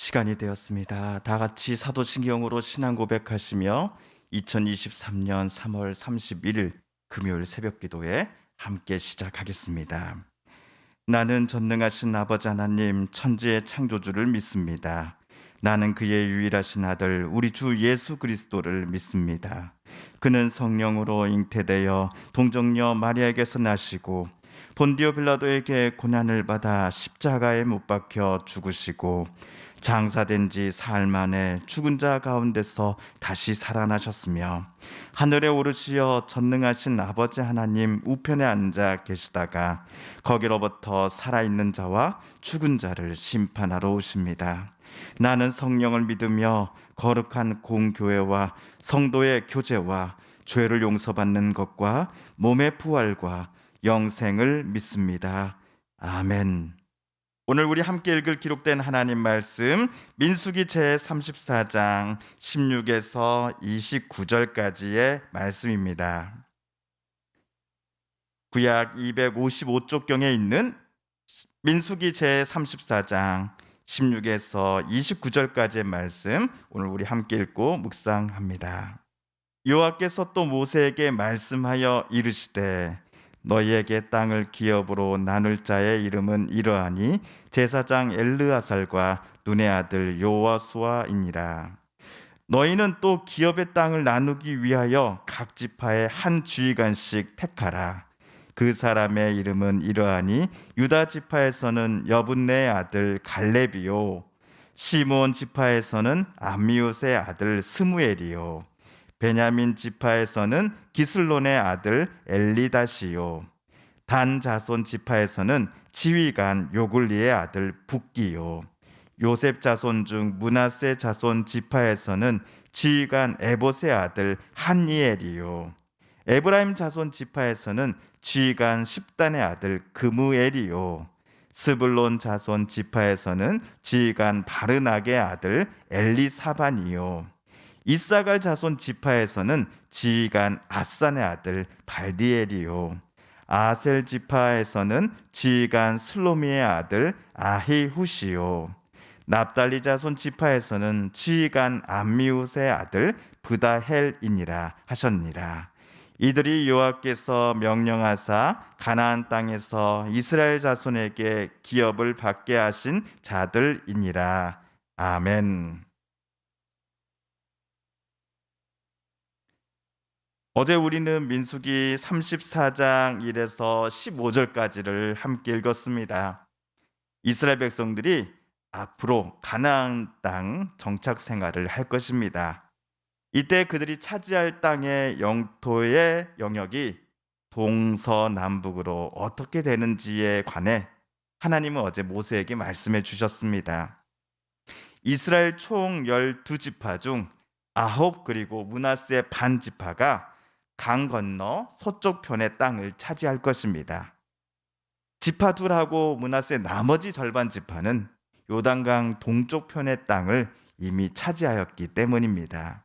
시간이 되었습니다. 다 같이 사도신경으로 신앙 고백하시며 2023년 3월 31일 금요일 새벽 기도에 함께 시작하겠습니다. 나는 전능하신 아버지 하나님 천지의 창조주를 믿습니다. 나는 그의 유일하신 아들 우리 주 예수 그리스도를 믿습니다. 그는 성령으로 잉태되어 동정녀 마리아에게서 나시고 본디오 빌라도에게 고난을 받아 십자가에 못 박혀 죽으시고 장사된 지 사흘 만에 죽은 자 가운데서 다시 살아나셨으며 하늘에 오르시어 전능하신 아버지 하나님 우편에 앉아 계시다가 거기로부터 살아있는 자와 죽은 자를 심판하러 오십니다. 나는 성령을 믿으며 거룩한 공교회와 성도의 교제와 죄를 용서받는 것과 몸의 부활과 영생을 믿습니다. 아멘. 오늘 우리 함께 읽을 기록된 하나님 말씀 민수기 제34장 16에서 29절까지의 말씀입니다. 구약 255쪽경에 있는 민수기 제34장 16에서 29절까지의 말씀 오늘 우리 함께 읽고 묵상합니다. 여호와께서 또 모세에게 말씀하여 이르시되 너희에게 땅을 기업으로 나눌 자의 이름은 이러하니 제사장 엘르아살과 눈의 아들 요아수아이니라. 너희는 또 기업의 땅을 나누기 위하여 각 지파에 한 주의관씩 택하라. 그 사람의 이름은 이러하니 유다 지파에서는 여분네의 아들 갈렙이요 시므온 지파에서는 암미웃의 아들 스무엘이요 베냐민 지파에서는 기슬론의 아들 엘리다시요 단 자손 지파에서는 지휘관 요굴리의 아들 붓기요 요셉 자손 중 므낫세 자손 지파에서는 지휘관 에봇의 아들 한니엘이요 에브라임 자손 지파에서는 지휘관 십단의 아들 그무엘이요 스불론 자손 지파에서는 지휘관 바르낙의 아들 엘리사반이요 이사갈 자손 지파에서는 지휘관 아산의 아들 발디엘이요 아셀 지파에서는 지휘관 슬로미의 아들 아히후시요 납달리 자손 지파에서는 지휘관 암미웃의 아들 브다헬이니라 하셨니라. 이들이 여호와께서 명령하사 가나안 땅에서 이스라엘 자손에게 기업을 받게 하신 자들이니라. 아멘. 어제 우리는 민수기 34장 1에서 15절까지를 함께 읽었습니다. 이스라엘 백성들이 앞으로 가나안 땅 정착 생활을 할 것입니다. 이때 그들이 차지할 땅의 영토의 영역이 동서남북으로 어떻게 되는지에 관해 하나님은 어제 모세에게 말씀해 주셨습니다. 이스라엘 총 12지파 중 9 그리고 므낫세 반 지파가 강 건너 서쪽 편의 땅을 차지할 것입니다. 지파 둘하고 므낫세 나머지 절반 지파는 요단강 동쪽 편의 땅을 이미 차지하였기 때문입니다.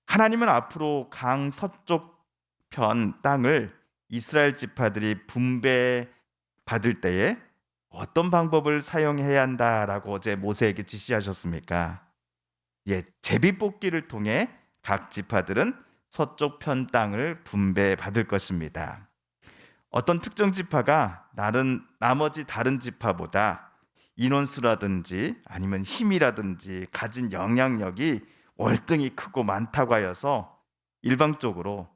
하나님은 앞으로 강 서쪽 편 땅을 이스라엘 지파들이 분배 받을 때에 어떤 방법을 사용해야 한다라고 어제 모세에게 지시하셨습니까? 제비뽑기를 통해 각 지파들은 서쪽 편 땅을 분배받을 것입니다. 어떤 특정 지파가 나머지 다른 지파보다 인원수라든지 아니면 힘이라든지 가진 영향력이 월등히 크고 많다고 하여서 일방적으로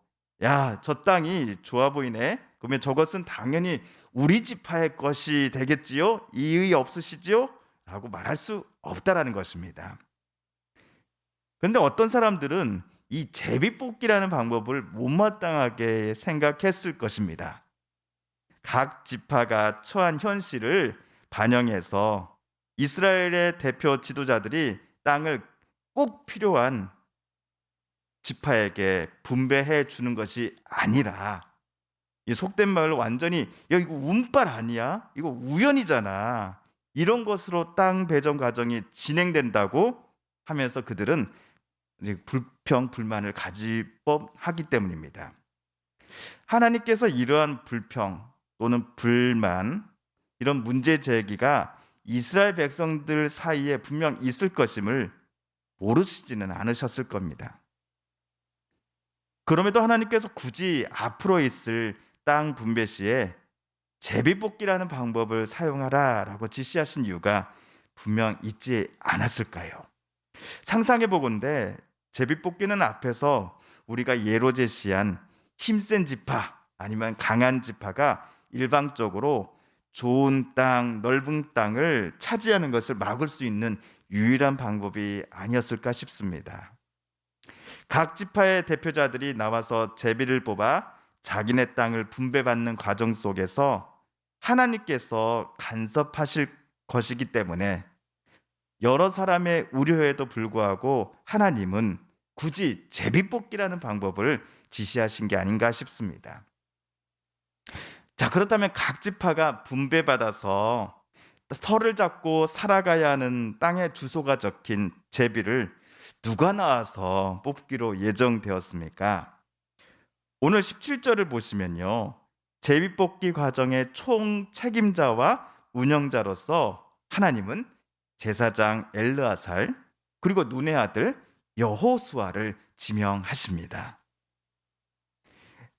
야, 저 땅이 좋아 보이네. 그러면 저것은 당연히 우리 지파의 것이 되겠지요? 이의 없으시지요? 라고 말할 수 없다라는 것입니다. 그런데 어떤 사람들은 이 제비뽑기라는 방법을 못마땅하게 생각했을 것입니다. 각 지파가 처한 현실을 반영해서 이스라엘의 대표 지도자들이 땅을 꼭 필요한 지파에게 분배해 주는 것이 아니라 이 속된 말로 완전히 야 이거 운빨 아니야? 이거 우연이잖아. 이런 것으로 땅 배정 과정이 진행된다고 하면서 그들은 이제 불평 불만을 가질 법하기 때문입니다. 하나님께서 이러한 불평 또는 불만 이런 문제 제기가 이스라엘 백성들 사이에 분명 있을 것임을 모르시지는 않으셨을 겁니다. 그럼에도 하나님께서 굳이 앞으로 있을 땅 분배 시에 제비뽑기라는 방법을 사용하라라고 지시하신 이유가 분명 있지 않았을까요? 상상해 보건대 제비뽑기는 앞에서 우리가 예로 제시한 힘센 지파 아니면 강한 지파가 일방적으로 좋은 땅, 넓은 땅을 차지하는 것을 막을 수 있는 유일한 방법이 아니었을까 싶습니다. 각 지파의 대표자들이 나와서 제비를 뽑아 자기네 땅을 분배받는 과정 속에서 하나님께서 간섭하실 것이기 때문에 여러 사람의 우려에도 불구하고 하나님은 굳이 제비뽑기라는 방법을 지시하신 게 아닌가 싶습니다. 자, 그렇다면 각 지파가 분배받아서 터를 잡고 살아가야 하는 땅의 주소가 적힌 제비를 누가 나와서 뽑기로 예정되었습니까? 오늘 17절을 보시면요. 제비뽑기 과정의 총 책임자와 운영자로서 하나님은 제사장 엘르아살 그리고 눈의 아들 여호수아를 지명하십니다.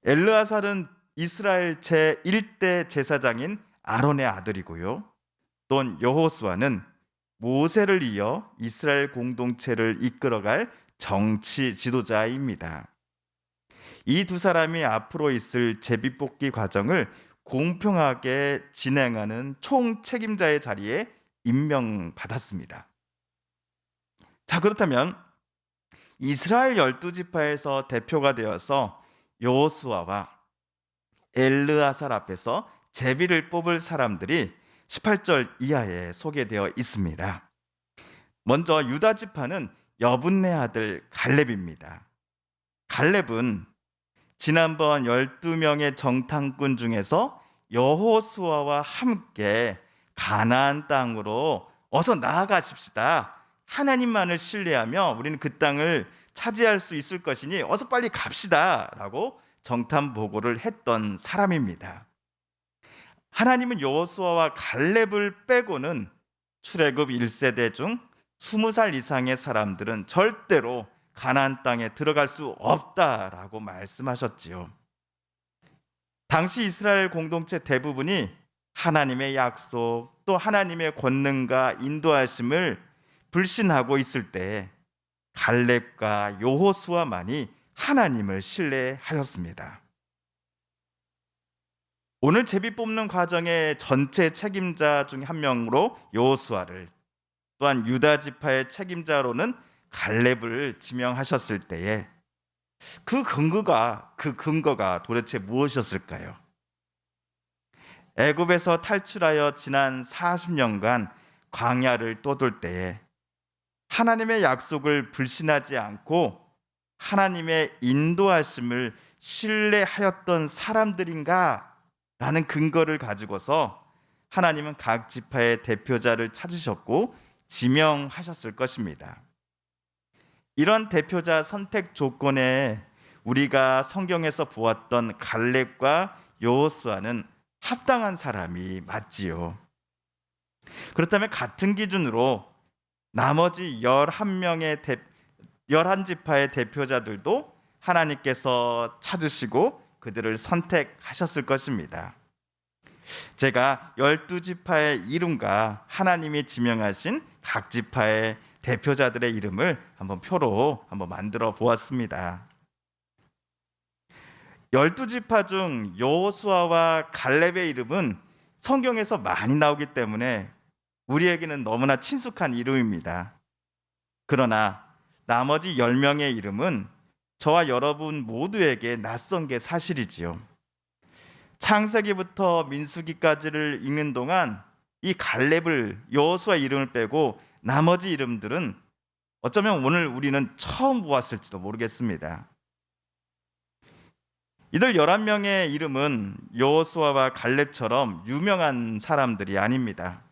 엘르아살은 이스라엘 제1대 제사장인 아론의 아들이고요. 또 여호수아는 모세를 이어 이스라엘 공동체를 이끌어갈 정치 지도자입니다. 이 두 사람이 앞으로 있을 제비뽑기 과정을 공평하게 진행하는 총 책임자의 자리에 임명받았습니다. 자, 그렇다면 이스라엘 12지파에서 대표가 되어서 여호수아와 엘르아살 앞에서 제비를 뽑을 사람들이 18절 이하에 소개되어 있습니다. 먼저 유다 지파는 여분네 아들 갈렙입니다. 갈렙은 지난번 12명의 정탐꾼 중에서 여호수아와 함께 가나안 땅으로 어서 나아가십시다. 하나님만을 신뢰하며 우리는 그 땅을 차지할 수 있을 것이니 어서 빨리 갑시다 라고 정탐 보고를 했던 사람입니다. 하나님은 여호수아와 갈렙을 빼고는 출애굽 1세대 중 20살 이상의 사람들은 절대로 가나안 땅에 들어갈 수 없다라고 말씀하셨지요. 당시 이스라엘 공동체 대부분이 하나님의 약속 또 하나님의 권능과 인도하심을 불신하고 있을 때 갈렙과 여호수아만이 하나님을 신뢰하였습니다. 오늘 제비 뽑는 과정의 전체 책임자 중 한 명으로 여호수아를 또한 유다 지파의 책임자로는 갈렙을 지명하셨을 때에 그 근거가 도대체 무엇이었을까요? 애굽에서 탈출하여 지난 40년간 광야를 떠돌 때에 하나님의 약속을 불신하지 않고 하나님의 인도하심을 신뢰하였던 사람들인가? 라는 근거를 가지고서 하나님은 각 지파의 대표자를 찾으셨고 지명하셨을 것입니다. 이런 대표자 선택 조건에 우리가 성경에서 보았던 갈렙과 여호수아는 합당한 사람이 맞지요. 그렇다면 같은 기준으로 나머지 11지파의 대표자들도 하나님께서 찾으시고 그들을 선택하셨을 것입니다. 제가 12지파의 이름과 하나님이 지명하신 각 지파의 대표자들의 이름을 한번 표로 한번 만들어 보았습니다. 12지파 중 여호수아와 갈렙의 이름은 성경에서 많이 나오기 때문에 우리에게는 너무나 친숙한 이름입니다. 그러나 나머지 10명의 이름은 저와 여러분 모두에게 낯선 게 사실이지요. 창세기부터 민수기까지를 읽는 동안 이 갈렙을 여호수아 이름을 빼고 나머지 이름들은 어쩌면 오늘 우리는 처음 보았을지도 모르겠습니다. 이들 11명의 이름은 여호수아와 갈렙처럼 유명한 사람들이 아닙니다.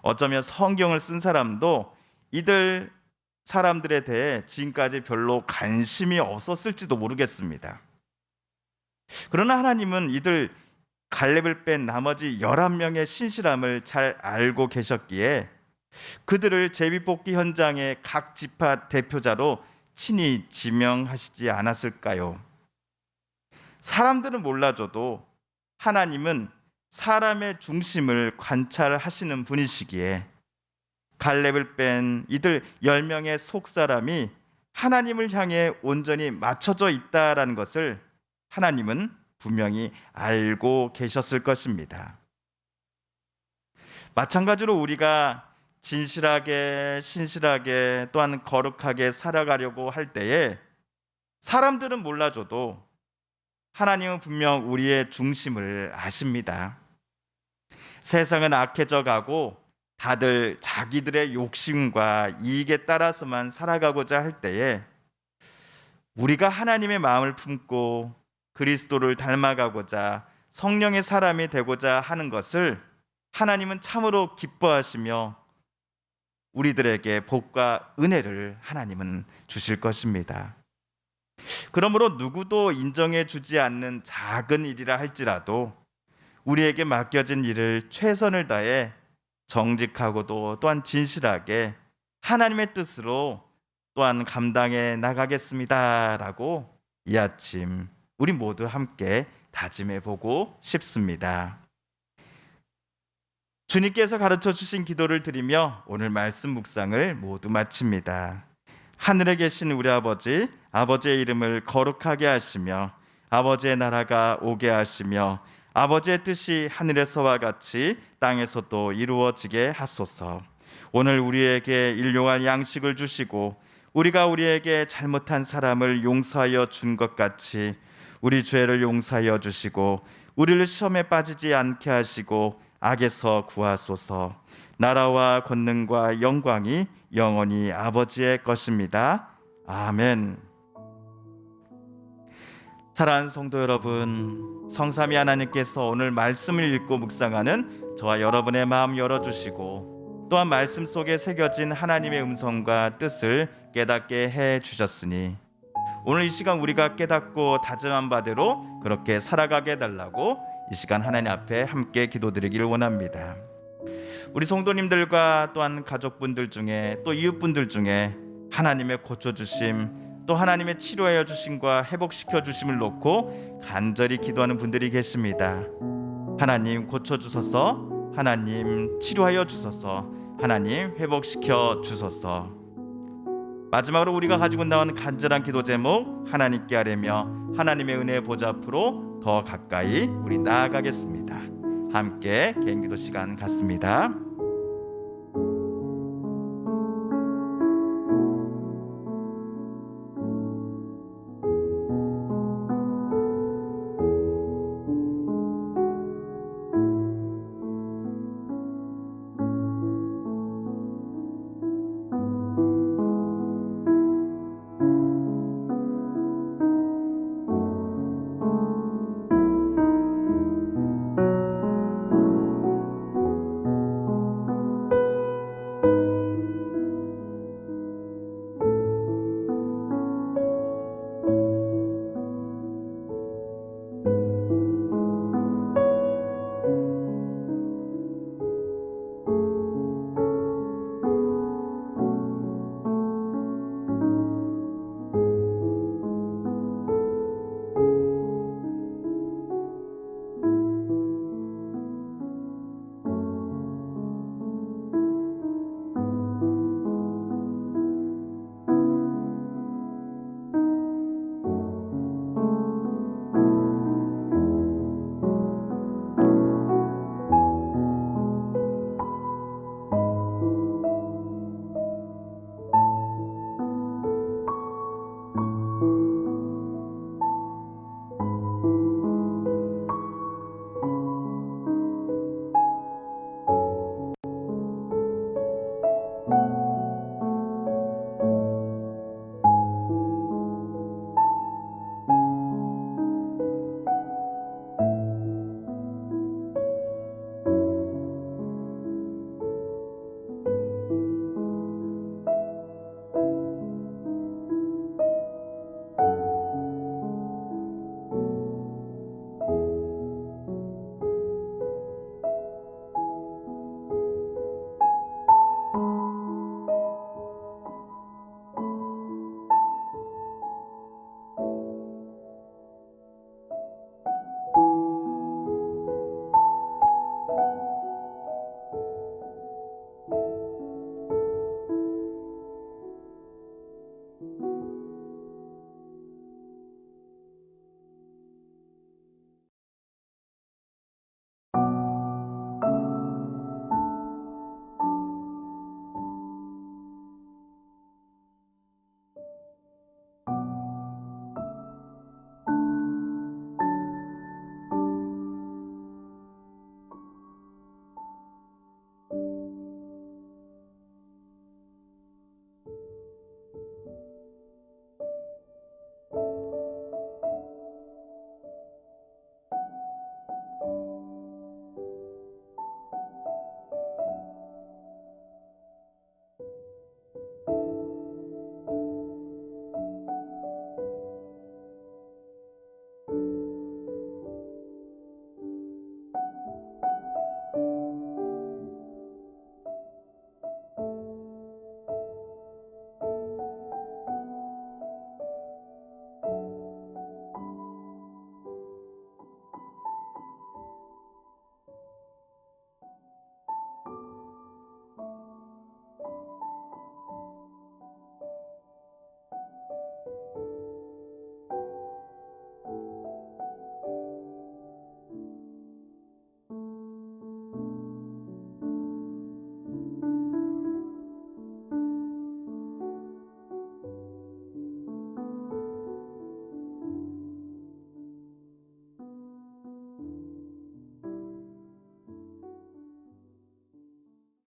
어쩌면 성경을 쓴 사람도 이들 사람들에 대해 지금까지 별로 관심이 없었을지도 모르겠습니다. 그러나 하나님은 이들 갈렙을 뺀 나머지 11명의 신실함을 잘 알고 계셨기에 그들을 제비뽑기 현장의 각 지파 대표자로 친히 지명하시지 않았을까요? 사람들은 몰라줘도 하나님은 사람의 중심을 관찰하시는 분이시기에 갈렙을 뺀 이들 10명의 속사람이 하나님을 향해 온전히 맞춰져 있다라는 것을 하나님은 분명히 알고 계셨을 것입니다. 마찬가지로 우리가 진실하게, 신실하게, 또한 거룩하게 살아가려고 할 때에 사람들은 몰라줘도 하나님은 분명 우리의 중심을 아십니다. 세상은 악해져 가고 다들 자기들의 욕심과 이익에 따라서만 살아가고자 할 때에 우리가 하나님의 마음을 품고 그리스도를 닮아가고자 성령의 사람이 되고자 하는 것을 하나님은 참으로 기뻐하시며 우리들에게 복과 은혜를 하나님은 주실 것입니다. 그러므로 누구도 인정해 주지 않는 작은 일이라 할지라도 우리에게 맡겨진 일을 최선을 다해 정직하고도 또한 진실하게 하나님의 뜻으로 또한 감당해 나가겠습니다라고 이 아침 우리 모두 함께 다짐해 보고 싶습니다. 주님께서 가르쳐 주신 기도를 드리며 오늘 말씀 묵상을 모두 마칩니다. 하늘에 계신 우리 아버지, 아버지의 이름을 거룩하게 하시며 아버지의 나라가 오게 하시며 아버지의 뜻이 하늘에서와 같이 땅에서도 이루어지게 하소서. 오늘 우리에게 일용할 양식을 주시고 우리가 우리에게 잘못한 사람을 용서하여 준 것 같이 우리 죄를 용서하여 주시고 우리를 시험에 빠지지 않게 하시고 악에서 구하소서. 나라와 권능과 영광이 영원히 아버지의 것입니다. 아멘. 사랑하는 성도 여러분, 성삼위 하나님께서 오늘 말씀을 읽고 묵상하는 저와 여러분의 마음 열어주시고 또한 말씀 속에 새겨진 하나님의 음성과 뜻을 깨닫게 해주셨으니 오늘 이 시간 우리가 깨닫고 다짐한 바대로 그렇게 살아가게 해달라고 이 시간 하나님 앞에 함께 기도드리기를 원합니다. 우리 성도님들과 또한 가족분들 중에 또 이웃분들 중에 하나님의 고쳐주심 또 하나님의 치료하여 주심과 회복시켜 주심을 놓고 간절히 기도하는 분들이 계십니다. 하나님 고쳐주소서, 하나님 치료하여 주소서, 하나님 회복시켜 주소서. 마지막으로 우리가 가지고 나온 간절한 기도 제목 하나님께 아뢰며 하나님의 은혜의 보좌 앞으로 더 가까이 우리 나아가겠습니다. 함께 개인기도 시간 갖습니다.